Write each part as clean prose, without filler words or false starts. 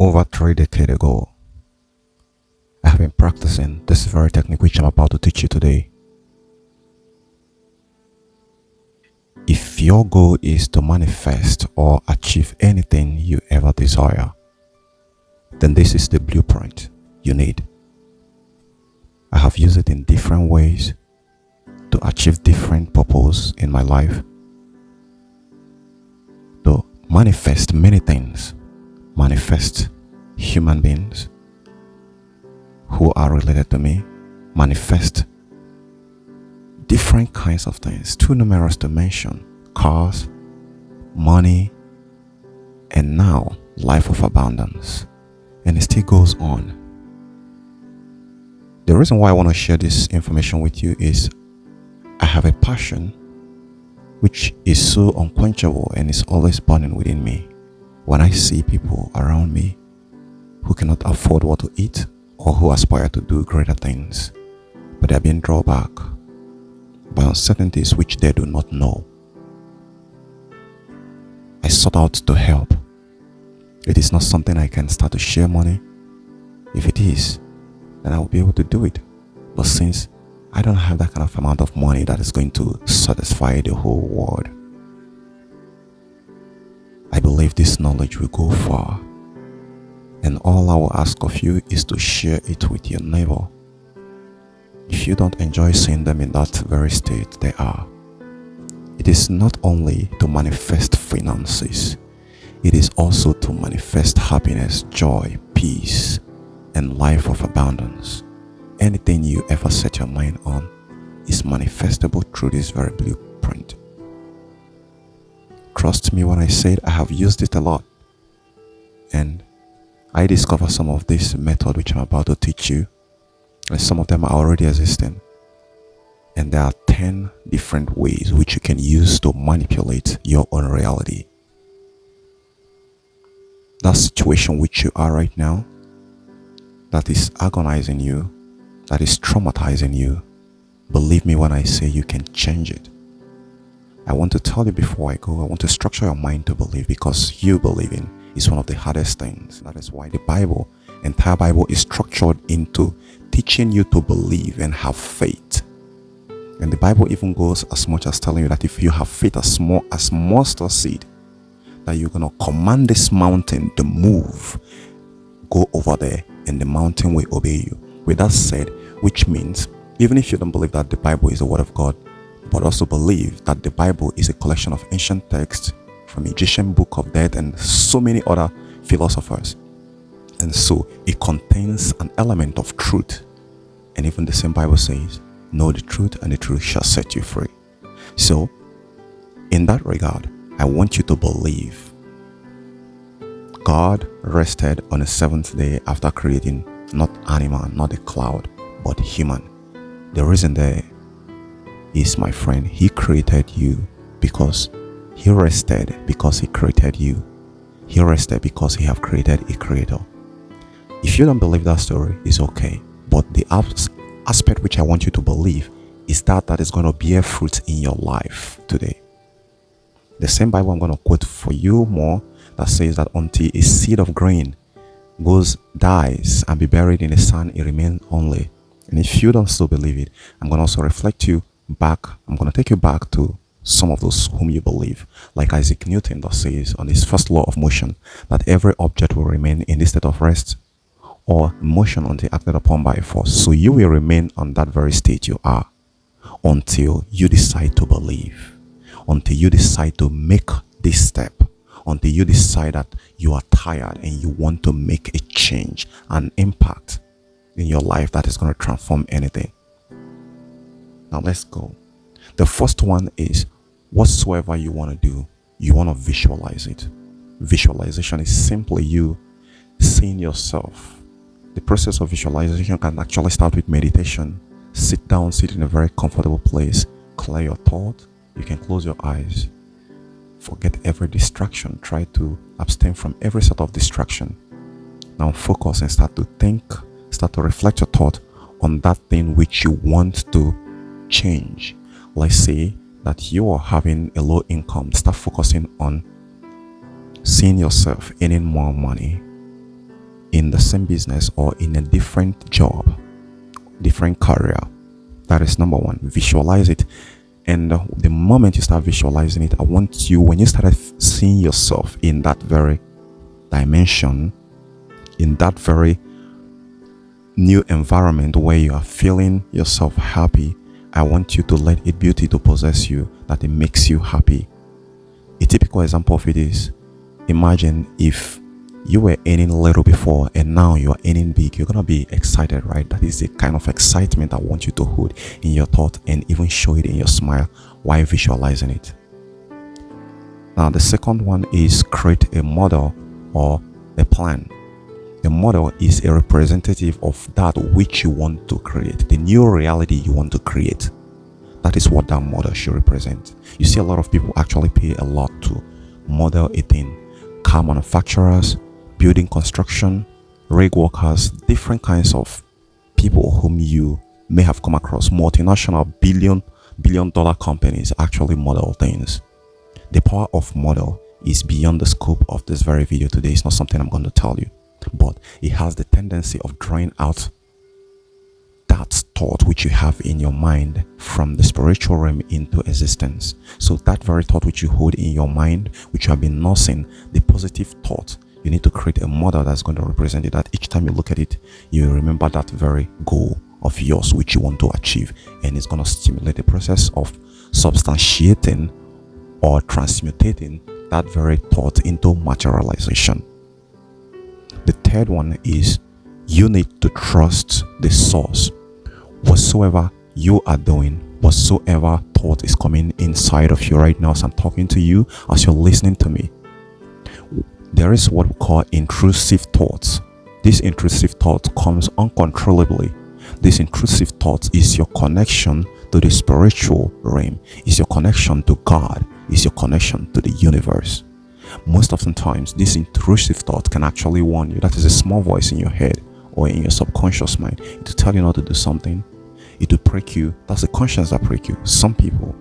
Over 3 decades ago, I have been practicing this very technique which I'm about to teach you today. If your goal is to manifest or achieve anything you ever desire, then this is the blueprint you need. I have used it in different ways to achieve different purposes in my life, to manifest many things, manifest human beings who are related to me, manifest different kinds of things, too numerous to mention: cars, money, and now life of abundance. And it still goes on. The reason why I want to share this information with you is I have a passion which is so unquenchable and is always burning within me. When I see people around me who cannot afford what to eat or who aspire to do greater things, but they are being drawn back by uncertainties which they do not know, I sought out to help. It is not something I can start to share money. If it is, then I will be able to do it. But since I don't have that kind of amount of money that is going to satisfy the whole world, I believe this knowledge will go far. And all I will ask of you is to share it with your neighbor. If you don't enjoy seeing them in that very state they are, it is not only to manifest finances, it is also to manifest happiness, joy, peace, and life of abundance. Anything you ever set your mind on is manifestable through this very blueprint. Trust me when I say I have used it a lot, and I discovered some of this method which I'm about to teach you, and some of them are already existing. And there are 10 different ways which you can use to manipulate your own reality. That situation which you are right now, that is agonizing you, that is traumatizing you, believe me when I say you can change it. I want to tell you before I go, I want to structure your mind to believe, because you believing is one of the hardest things. That is why the Bible, entire Bible, is structured into teaching you to believe and have faith. And the Bible even goes as much as telling you that if you have faith as small as mustard seed, that you're going to command this mountain to move, go over there, and the mountain will obey you. With that said, which means even if you don't believe that the Bible is the word of God, but also believe that the Bible is a collection of ancient texts from Egyptian Book of Death and so many other philosophers, and so it contains an element of truth. And even the same Bible says, know the truth and the truth shall set you free. So in that regard, I want you to believe God rested on the seventh day after creating not animal, not a cloud, but human. The reason there is, my friend, he created you because he rested, because he created you. He rested because he have created a creator. If you don't believe that story, it's okay. But the aspect which I want you to believe is that is going to bear fruit in your life today. The same Bible I'm going to quote for you more, that says that until a seed of grain dies and be buried in the sand, it remains only. And if you don't still believe it, I'm going to also reflect you back. I'm going to take you back to some of those whom you believe, like Isaac Newton, that says on his first law of motion that every object will remain in this state of rest or motion until acted upon by a force. So you will remain on that very state you are until you decide to believe, until you decide to make this step, until you decide that you are tired and you want to make a change, an impact in your life that is going to transform anything. Now let's go. The first one is, whatsoever you want to do, you want to visualize it. Visualization is simply you seeing yourself. The process of visualization can actually start with meditation. Sit down, sit in a very comfortable place, clear your thought. You can close your eyes. Forget every distraction. Try to abstain from every sort of distraction. Now focus and start to think, start to reflect your thought on that thing which you want to change. Let's say that you are having a low income. Start focusing on seeing yourself earning more money. in the same business or in a different job, different career. That is number one. Visualize it. And the moment you start visualizing it, I want you, when you start seeing yourself in that very dimension, in that very new environment where you are feeling yourself happy, I want you to let it beauty to possess you, that it makes you happy. A typical example of it is, imagine if you were earning little before and now you are earning big. You're gonna be excited, right? That is the kind of excitement I want you to hold in your thought and even show it in your smile while visualizing it. Now the second one is create a model or a plan. The model is a representative of that which you want to create, the new reality you want to create. That is what that model should represent. You see, a lot of people actually pay a lot to model a thing. Car manufacturers, building construction, rig workers, different kinds of people whom you may have come across. Multinational billion dollar companies actually model things. The power of model is beyond the scope of this very video today. It's not something I'm going to tell you, but it has the tendency of drawing out that thought which you have in your mind from the spiritual realm into existence. So that very thought which you hold in your mind, which you have been nursing, the positive thought, you need to create a model that's going to represent it, that each time you look at it, you remember that very goal of yours which you want to achieve, and it's going to stimulate the process of substantiating or transmutating that very thought into materialization. The third one is you need to trust the source. Whatsoever you are doing, whatsoever thought is coming inside of you right now as I'm talking to you, as you're listening to me, there is what we call intrusive thoughts. This intrusive thought comes uncontrollably. This intrusive thought is your connection to the spiritual realm, is your connection to God, is your connection to the universe. Most of the times, this intrusive thought can actually warn you. That is a small voice in your head or in your subconscious mind to tell you not to do something. It will prick you. That's the conscience that prick you. Some people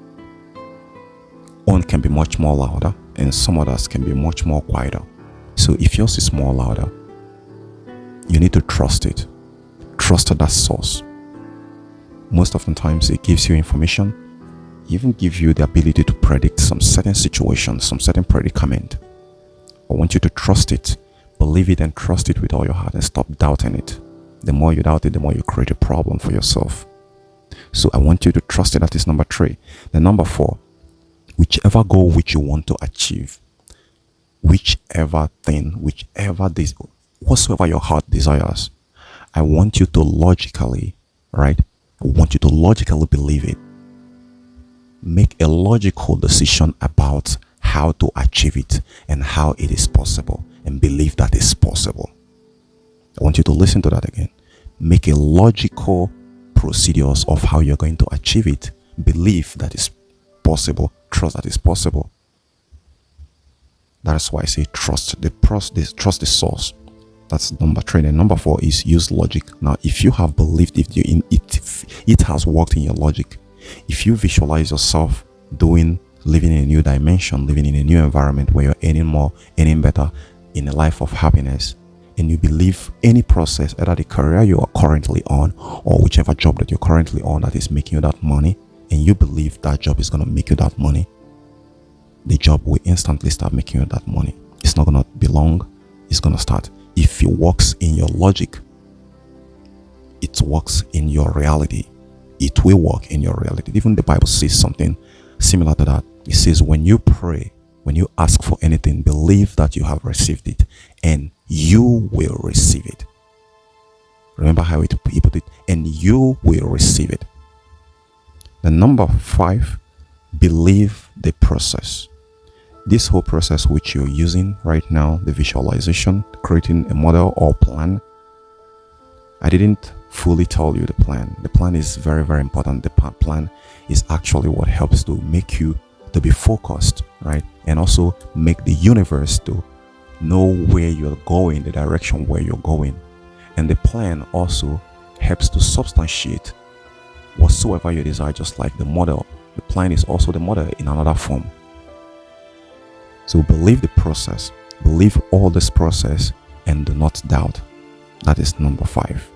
own can be much more louder, and some others can be much more quieter. So if yours is more louder, you need to trust it. Trust that source. Most of the times it gives you information, even gives you the ability to predict some certain situations, some certain predicament. I want you to trust it, believe it, and trust it with all your heart, and stop doubting it. The more you doubt it, the more you create a problem for yourself. So I want you to trust it. That is number 3. Then number 4, whichever goal which you want to achieve, whichever thing, whatsoever your heart desires, I want you to logically, right? I want you to logically believe it. Make a logical decision about how to achieve it and how it is possible, and believe that it's possible. I want you to listen to that again. Make a logical procedures of how you're going to achieve it. Believe that it's possible. Trust that it's possible. That's why I say trust the source. That's number 3. And number 4 is use logic. Now, if you have believed it has worked in your logic, if you visualize yourself living in a new dimension, living in a new environment where you're earning more, earning better, in a life of happiness, and you believe any process, either the career you are currently on or whichever job that you're currently on that is making you that money, and you believe that job is going to make you that money, the job will instantly start making you that money. It's not going to be long. It's going to start. If it works in your logic, it works in your reality. It will work in your reality. Even the Bible says something similar to that. It says, when you pray, when you ask for anything, believe that you have received it and you will receive it. Remember how he put it? And you will receive it. The number 5, believe the process. This whole process which you're using right now, the visualization, creating a model or plan, I didn't fully tell you the plan. The plan is very, very important. The plan is actually what helps to make you to be focused, right? And also make the universe to know where you're going, the direction where you're going. And the plan also helps to substantiate whatsoever you desire, just like the model. The plan is also the model in another form. So believe the process, believe all this process, and do not doubt. That is number 5.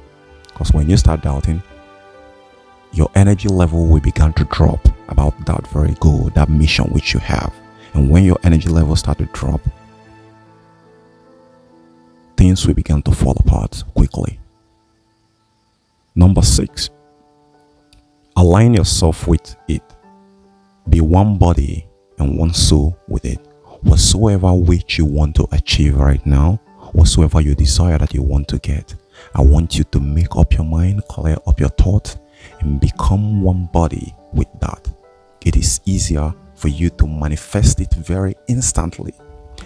Because when you start doubting, your energy level will begin to drop about that very goal, that mission which you have. And when your energy level start to drop, things will begin to fall apart quickly. Number 6, align yourself with it. Be one body and one soul with it. Whatsoever which you want to achieve right now, whatsoever you desire that you want to get, I want you to make up your mind, clear up your thoughts, and become one body with that. It is easier for you to manifest it very instantly.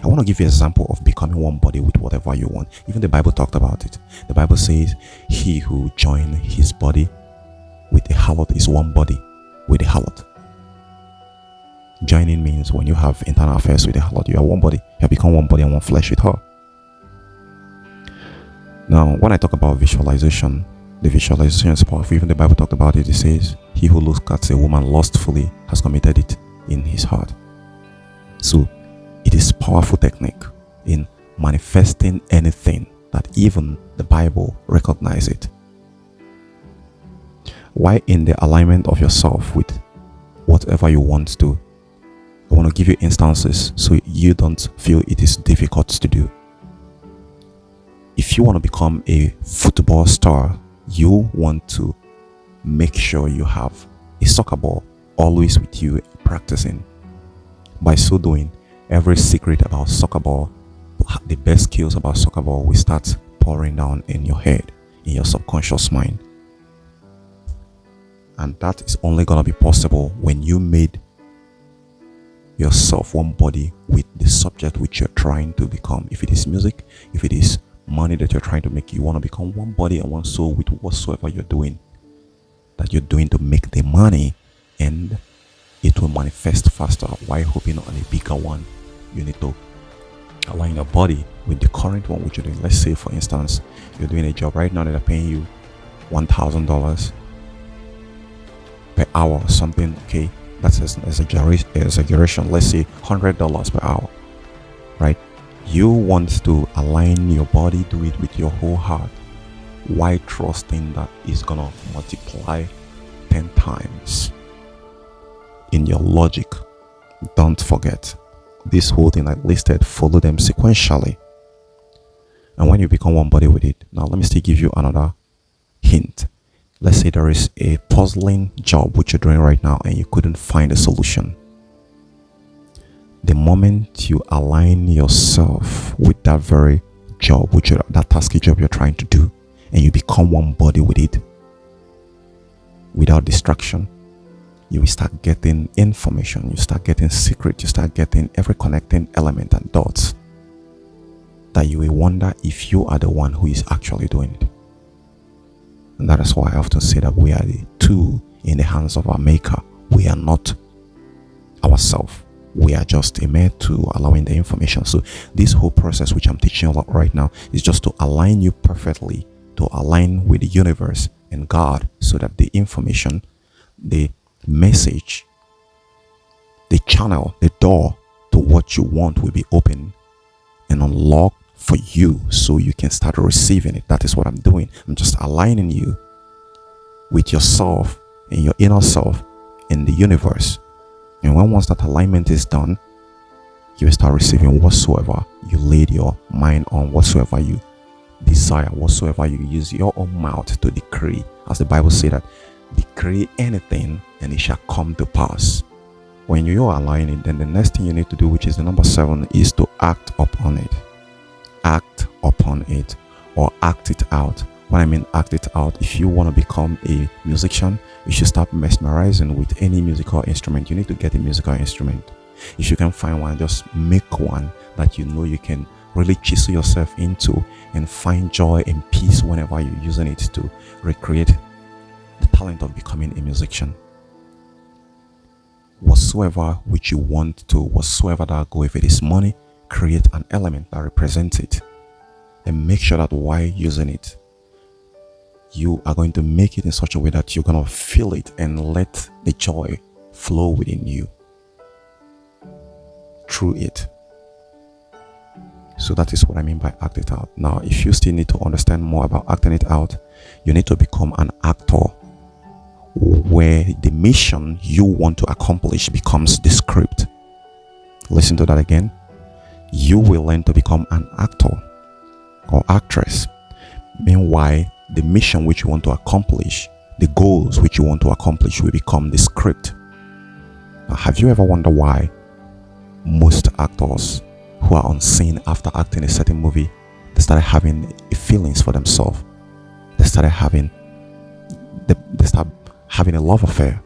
I want to give you an example of becoming one body with whatever you want. Even the Bible talked about it. The Bible says, he who joined his body with a harlot is one body with a harlot. Joining means when you have internal affairs with a harlot, you are one body. You have become one body and one flesh with her. Now, when I talk about visualization, the visualization is powerful. Even the Bible talked about it. It says, he who looks at a woman lustfully has committed it in his heart. So, it is powerful technique in manifesting anything that even the Bible recognizes it. Why in the alignment of yourself with whatever you want to? I want to give you instances so you don't feel it is difficult to do. If you want to become a football star, you want to make sure you have a soccer ball always with you practicing. By so doing, every secret about soccer ball, the best skills about soccer ball will start pouring down in your head, in your subconscious mind. And that is only going to be possible when you made yourself one body with the subject which you're trying to become. If it is music, if it is money that you're trying to make, you want to become one body and one soul with whatsoever you're doing, that you're doing to make the money, and it will manifest faster. Why hoping on a bigger one? You need to align your body with the current one which you're doing. Let's say, for instance, you're doing a job right now that are paying you $1,000 per hour or something. Okay, that's an exaggeration. Let's say $100 per hour, right? You want to align your body, do it with your whole heart. Why trusting that is gonna multiply 10 times? In your logic, don't forget this whole thing I listed, follow them sequentially. And when you become one body with it, now let me still give you another hint. Let's say there is a puzzling job which you're doing right now and you couldn't find a solution. The moment you align yourself with that very job, that tasky job you're trying to do, and you become one body with it, without distraction, you will start getting information, you start getting secret, you start getting every connecting element and dots that you will wonder if you are the one who is actually doing it. And that is why I often say that we are the tool in the hands of our maker. We are not ourselves. We are just a mere tool allowing the information. So this whole process which I'm teaching you about right now is just to align you perfectly, to align with the universe and God, so that the information, the message, the channel, the door to what you want will be open and unlocked for you, so you can start receiving it. That is what I'm doing. I'm just aligning you with yourself and your inner self in the universe. And once that alignment is done, you will start receiving whatsoever you laid your mind on, whatsoever you desire, whatsoever you use your own mouth to decree. As the Bible says that, decree anything and it shall come to pass. When you are aligning, then the next thing you need to do, which is the number 7, is to act upon it. Act upon it, or act it out. When I mean act it out, if you want to become a musician, you should start mesmerizing with any musical instrument. You need to get a musical instrument. If you can find one, just make one that you know you can really chisel yourself into and find joy and peace whenever you're using it to recreate the talent of becoming a musician. Whatsoever which you want to, whatsoever that go, if it is money, create an element that represents it, and make sure that while using it, you are going to make it in such a way that you're going to feel it and let the joy flow within you through it. So that is what I mean by act it out. Now, if you still need to understand more about acting it out, you need to become an actor where the mission you want to accomplish becomes the script. Listen to that again. You will learn to become an actor or actress. Meanwhile, the mission which you want to accomplish, the goals which you want to accomplish will become the script. Now, have you ever wondered why most actors who are on scene after acting a certain movie, they started having feelings for themselves? They start having a love affair.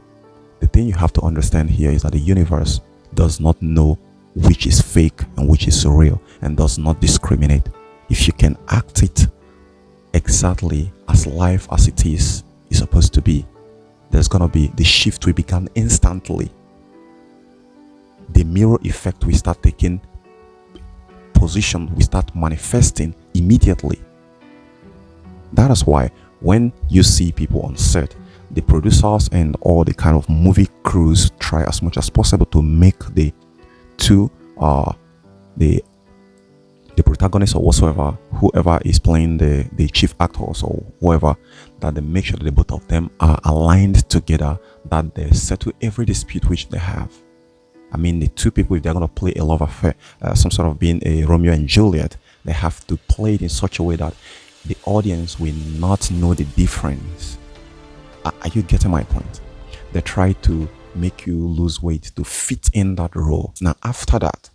The thing you have to understand here is that the universe does not know which is fake and which is real, and does not discriminate. If you can act it exactly as life as it is supposed to be, there's gonna be the shift will begin instantly. The mirror effect will start taking position, we start manifesting immediately. That is why when you see people on set, the producers and all the kind of movie crews try as much as possible to make the two the protagonist or whatsoever, whoever is playing the chief actors or whoever, that they make sure that the both of them are aligned together, that they settle every dispute which they have. I mean, the two people, if they're going to play a love affair, some sort of being a Romeo and Juliet, they have to play it in such a way that the audience will not know the difference. Are you getting my point? They try to make you lose weight to fit in that role. Now, after that,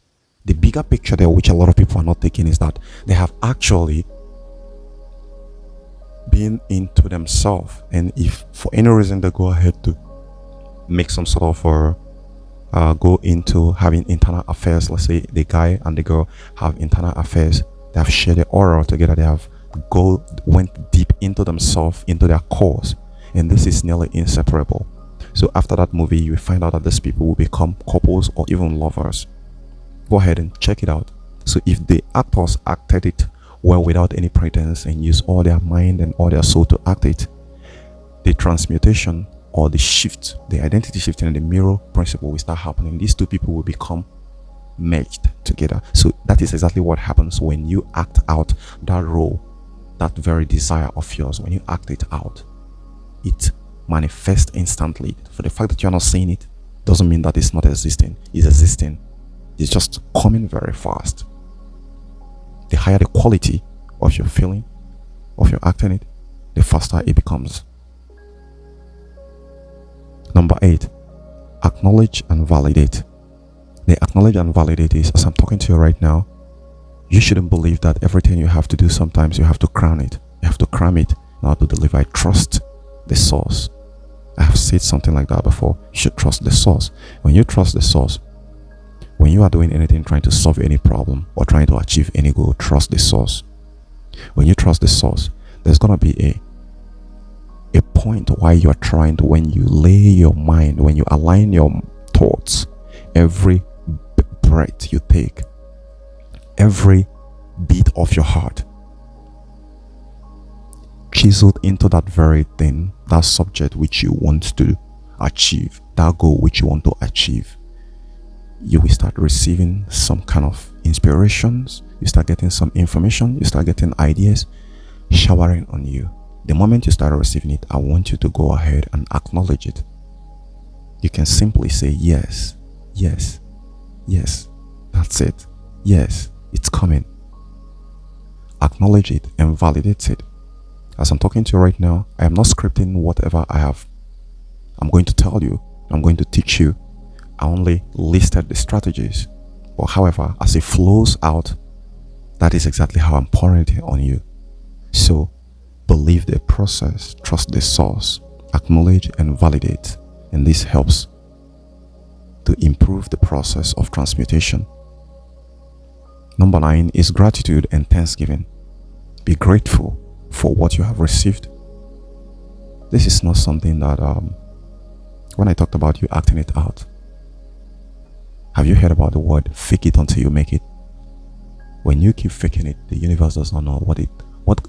the bigger picture there, which a lot of people are not taking, is that they have actually been into themselves. And if for any reason they go ahead to make some sort of go into having internal affairs, let's say the guy and the girl have internal affairs, they have shared the aura together, they have went deep into themselves, into their cause, and this is nearly inseparable. So after that movie, you will find out that these people will become couples or even lovers. Go ahead and check it out. So if the actors acted it well without any pretense and use all their mind and all their soul to act it, the transmutation or the shift, the identity shifting and the mirror principle will start happening. These two people will become merged together. So that is exactly what happens when you act out that role, that very desire of yours. When you act it out, it manifests instantly. For the fact that you're not seeing it doesn't mean that it's not existing. It's existing. It's just coming very fast. The higher the quality of your feeling, of your acting it, the faster it becomes. Number 8, acknowledge and validate. The acknowledge and validate is, as I'm talking to you right now, you shouldn't believe that everything you have to do, sometimes you have to crown it. You have to cram it in order to deliver. I trust the source. I have said something like that before. You should trust the source. When you trust the source, when you are doing anything, trying to solve any problem or trying to achieve any goal, trust the source. When you trust the source, there's going to be a point why you are trying to, when you lay your mind, when you align your thoughts, every breath you take, every beat of your heart, chiseled into that very thing, that subject which you want to achieve, that goal which you want to achieve, you will start receiving some kind of inspirations, you start getting some information, you start getting ideas showering on you. The moment you start receiving it, I want you to go ahead and acknowledge it. You can simply say, yes, yes, yes, that's it. Yes, it's coming. Acknowledge it and validate it. As I'm talking to you right now, I am not scripting whatever I'm going to tell you, I'm going to teach you. I only listed the strategies. But however, as it flows out, that is exactly how I'm pouring it on you. So, believe the process, trust the source, acknowledge and validate. And this helps to improve the process of transmutation. Number 9 is gratitude and thanksgiving. Be grateful for what you have received. This is not something that, when I talked about you acting it out, have you heard about the word fake it until you make it? When you keep faking it, the universe does not know what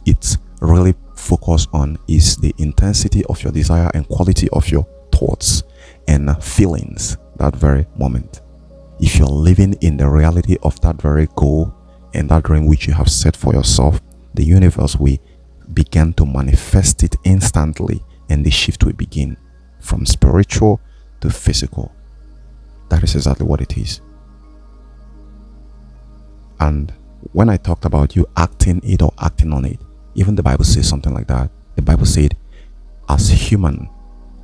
it's really focused on is the intensity of your desire and quality of your thoughts and feelings that very moment. If you're living in the reality of that very goal, and that dream which you have set for yourself, the universe will begin to manifest it instantly, and the shift will begin from spiritual to physical. That is exactly what it is. And when I talked about you acting it or acting on it, even the Bible says something like that. The Bible said, as human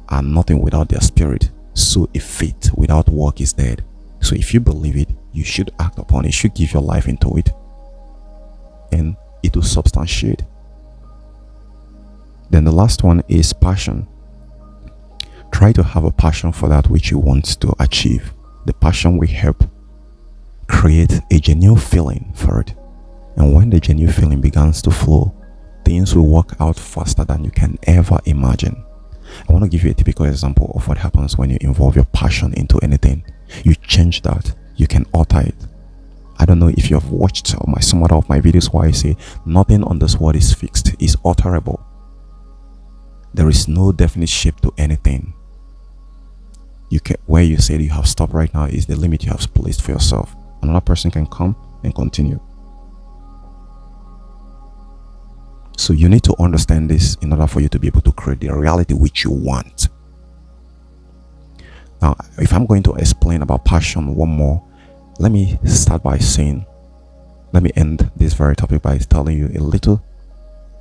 are nothing without their spirit, so a faith without work is dead. So if you believe it, you should act upon it, you should give your life into it, and it will substantiate. Then the last one is passion. Try to have a passion for that which you want to achieve. The passion will help create a genuine feeling for it. And when the genuine feeling begins to flow, things will work out faster than you can ever imagine. I want to give you a typical example of what happens when you involve your passion into anything. You change that, you can alter it. I don't know if you have watched some other of my videos where I say nothing on this world is fixed, is alterable. There is no definite shape to anything. Where you say you have stopped right now is the limit you have placed for yourself. Another person can come and continue. So you need to understand this in order for you to be able to create the reality which you want. Now, if I'm going to explain about passion one more, let me start by saying, let me end this very topic by telling you a little,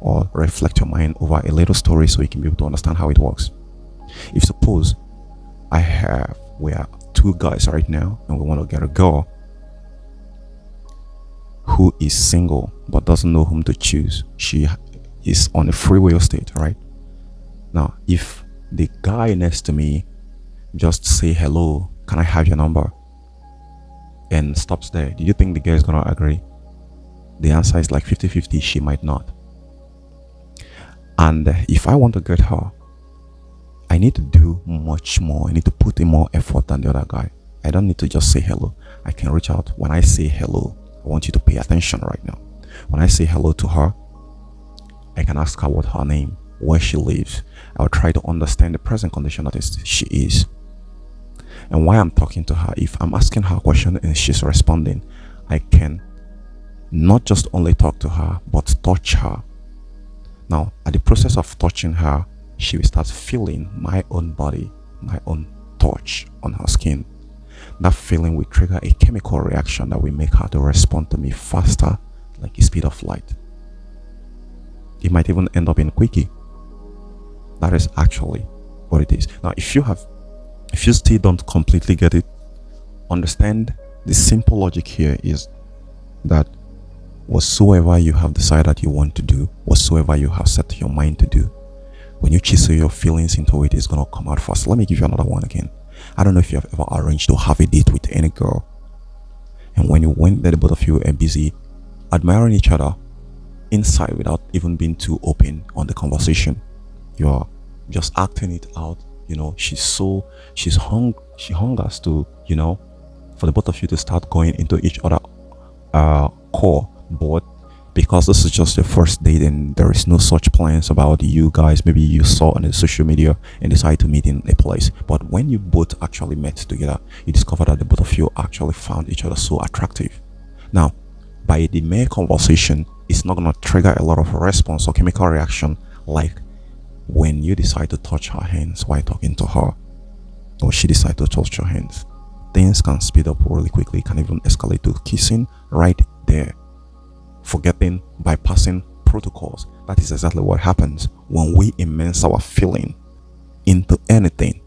or reflect your mind over a little story so you can be able to understand how it works. If suppose we are two guys right now and we want to get a girl who is single but doesn't know whom to choose. She is on a free will state, right? Now, if the guy next to me just say, hello, can I have your number, and stops there, do you think the girl is going to agree? The answer is like 50-50, she might not. And if I want to get her, I need to do much more. I need to put in more effort than the other guy. I don't need to just say hello. I can reach out. When I say hello, I want you to pay attention right now. When I say hello to her, I can ask her what her name, where she lives. I'll try to understand the present condition that she is. And while I'm talking to her, if I'm asking her a question and she's responding, I can not just only talk to her, but touch her. Now, at the process of touching her, she will start feeling my own body, my own touch on her skin. That feeling will trigger a chemical reaction that will make her to respond to me faster, like the speed of light. It might even end up in quickie. That is actually what it is. Now, if you still don't completely get it, understand the simple logic here is that whatsoever you have decided you want to do, whatsoever you have set your mind to do, when you chisel your feelings into it, it's going to come out fast. Let me give you another one again. I don't know if you have ever arranged to have a date with any girl, and when you went there, the both of you are busy admiring each other inside without even being too open on the conversation. You're just acting it out. She hungers to, for the both of you to start going into each other core. But because this is just the first date and there is no such plans about you guys, maybe you saw on the social media and decided to meet in a place, but when you both actually met together, you discover that the both of you actually found each other so attractive. Now, by the mere conversation, it's not going to trigger a lot of response or chemical reaction like when you decide to touch her hands while talking to her, or she decides to touch your hands. Things can speed up really quickly, can even escalate to kissing right there, forgetting, bypassing protocols. That is exactly what happens when we immerse our feeling into anything.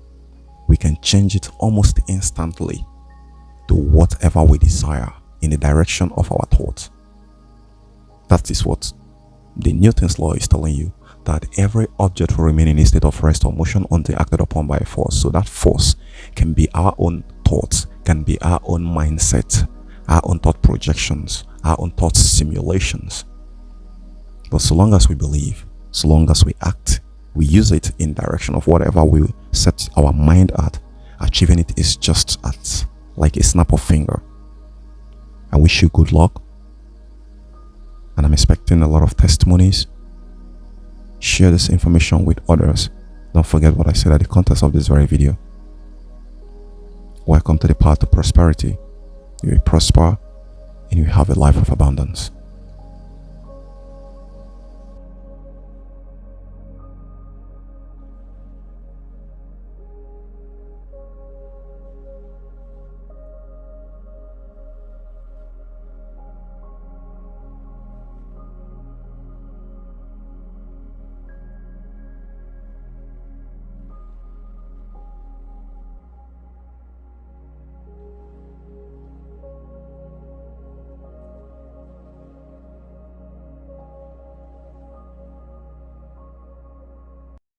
We can change it almost instantly to whatever we desire in the direction of our thoughts. That is what the Newton's law is telling you, that every object will remain in a state of rest or motion until acted upon by a force. So that force can be our own thoughts, can be our own mindset, our own thought projections, our own thought simulations. But so long as we believe, so long as we act, we use it in direction of whatever we set our mind at, achieving it is just at like a snap of finger. I wish you good luck, and I'm expecting a lot of testimonies. Share this information with others. Don't forget what I said at the context of this very video. Welcome to the path to prosperity. You will prosper and you have a life of abundance.